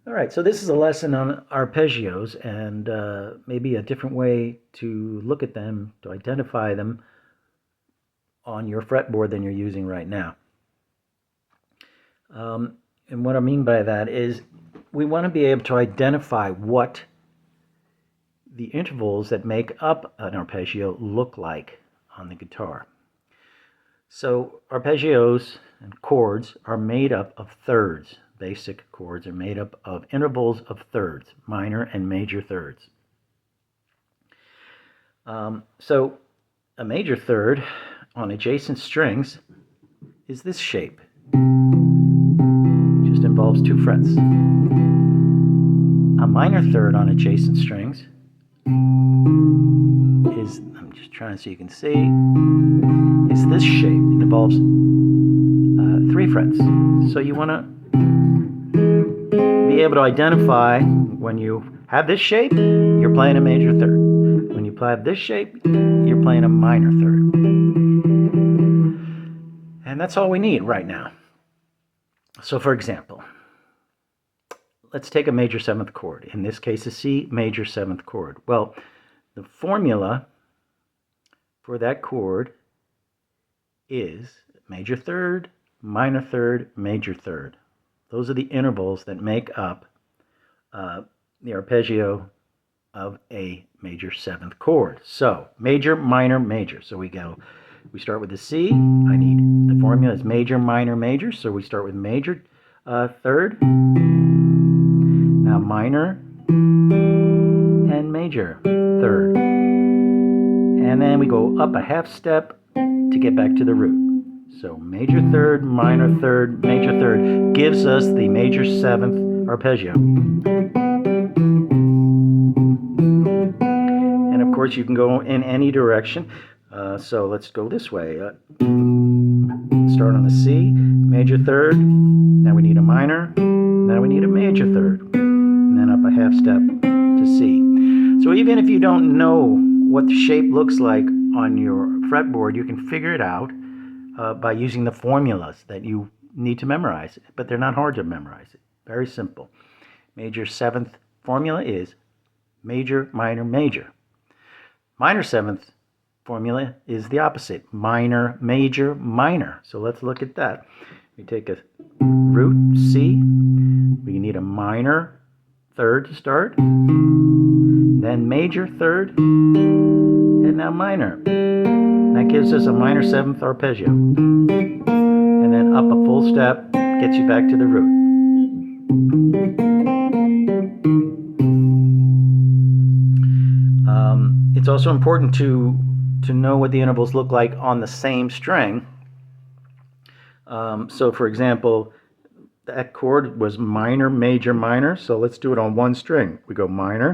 All right, so this is a lesson on arpeggios and maybe a different way to look at them, to identify them on your fretboard than you're using right now. And what I mean by that is we want to be able to identify what the intervals that make up an arpeggio look like on the guitar. So arpeggios and chords are made up of thirds. Basic chords are made up of intervals of thirds, minor and major thirds. So a major third on adjacent strings is this shape. Just involves 2 frets. A minor third on adjacent strings is, I'm just trying so you can see, is this shape. It involves 3 frets. So you want to be able to identify when you have this shape, you're playing a major third. When you have this shape, you're playing a minor third. And that's all we need right now. So for example, let's take a major 7th chord. In this case, a C major 7th chord. Well, the formula for that chord is major third, minor third, major third. Those are the intervals that make up the arpeggio of a major 7th chord. So major, minor, major. So we start with the C. The formula is major, minor, major. So we start with major third. Now minor and major third. And then we go up a half step to get back to the root. So major third, minor third, major third gives us the major 7th arpeggio. And of course you can go in any direction. So let's go this way. Start on the C, major third. Now we need a minor. Now we need a major third. And then up a half step to C. So even if you don't know what the shape looks like on your fretboard, you can figure it out by using the formulas that you need to memorize. But they're not hard to memorize. Very simple. Major 7th formula is major, minor, major. Minor 7th formula is the opposite. Minor, major, minor. So let's look at that. We take a root C. We need a minor third to start. Then major third. And now minor. That gives us a minor 7th arpeggio. And then up a full step gets you back to the root. It's also important to know what the intervals look like on the same string. So for example, that chord was minor, major, minor. So let's do it on one string. We go minor.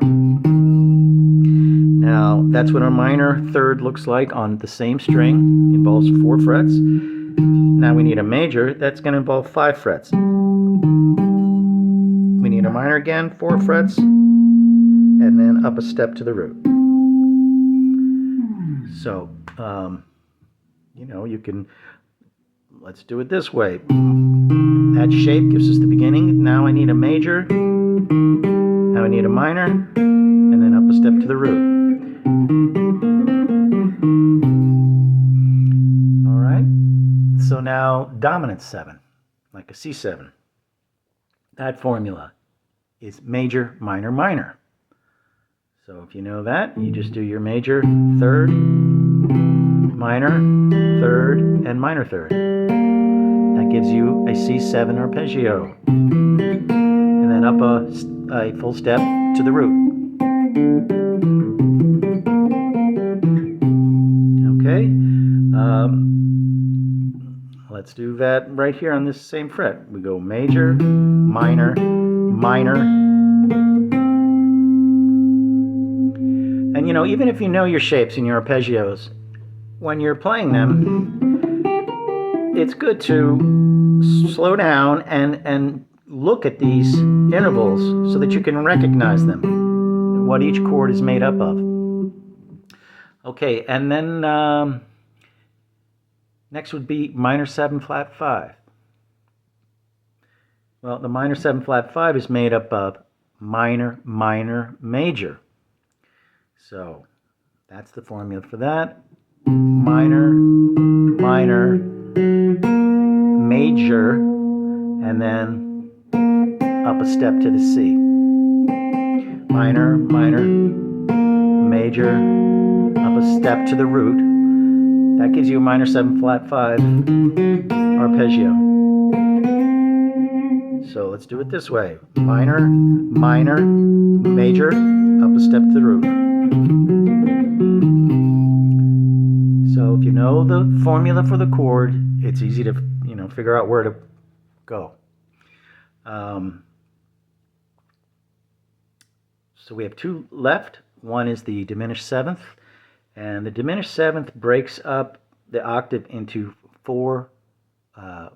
Now that's what a minor third looks like on the same string. It involves 4 frets. Now we need a major. That's going to involve 5 frets. We need a minor again, 4 frets, and then up a step to the root. So, you can, let's do it this way. That shape gives us the beginning. Now I need a major. Now I need a minor, and then up a step to the root. All right. So now dominant 7, like a C7. That formula is major, minor, minor. So if you know that, you just do your major third, minor third, and minor third. That gives you a C7 arpeggio. And then up a full step to the root. Okay. Let's do that right here on this same fret. We go major, minor, minor. And even if you know your shapes and your arpeggios, when you're playing them, it's good to slow down and look at these intervals so that you can recognize them, what each chord is made up of. Okay, and then next would be minor 7 flat 5. Well, the minor 7 flat 5 is made up of minor, minor, major. So that's the formula for that. Minor, minor, major, and then up a step to the C. Minor, minor, major, up a step to the root. That gives you a minor 7 flat 5 arpeggio. So let's do it this way. Minor, minor, major, up a step to the root. So if you know the formula for the chord, it's easy to figure out where to go. So we have two left. One is the diminished seventh, and the diminished seventh breaks up the octave into 4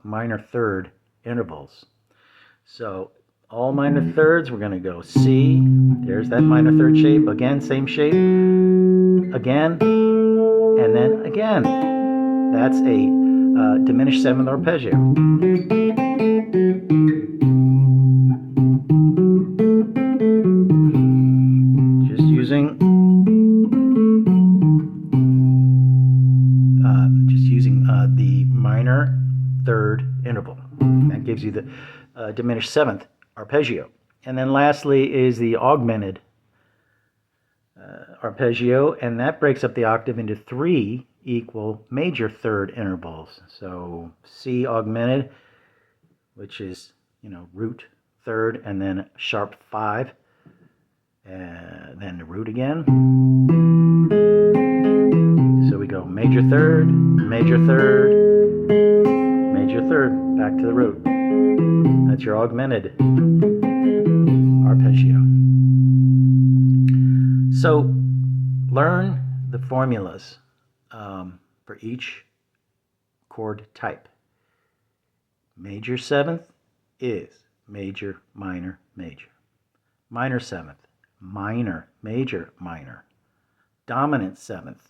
minor third intervals. So all minor thirds, we're going to go C, there's that minor third shape, again, same shape, again, and then again. That's a diminished seventh arpeggio. Just using the minor third interval. That gives you the diminished seventh arpeggio. And then lastly is the augmented arpeggio, and that breaks up the octave into 3 equal major third intervals. So C augmented, which is root third and then sharp 5, and then the root again. So we go major third, major third, major third, back to the root. That's your augmented arpeggio. So learn the formulas for each chord type. Major seventh is major, minor, major. Minor seventh, minor, major, minor. Dominant seventh,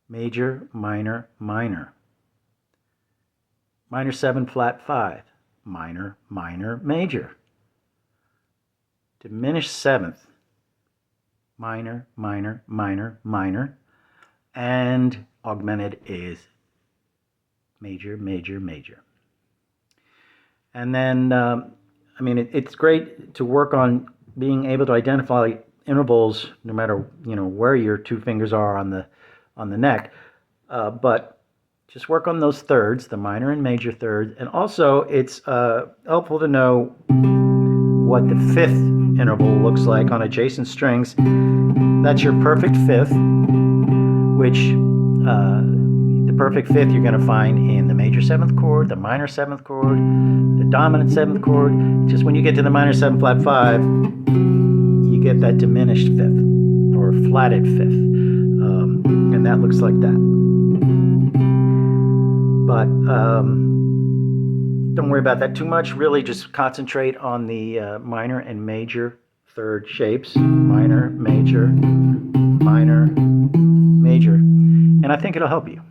major, minor, minor. Minor 7 flat 5, minor, minor, major. Diminished seventh, minor, minor, minor, minor. And augmented is major, major, major. And then, it's great to work on being able to identify intervals no matter, where your 2 fingers are on the neck. But just work on those thirds, the minor and major thirds. And also, it's helpful to know what the 5th interval looks like on adjacent strings. That's your perfect 5th, which the perfect 5th you're going to find in the major 7th chord, the minor 7th chord, the dominant 7th chord. Just when you get to the minor 7 flat 5, you get that diminished 5th or flatted 5th, and that looks like that. But don't worry about that too much. Really just concentrate on the minor and major third shapes. Minor, major, minor, major. And I think it'll help you.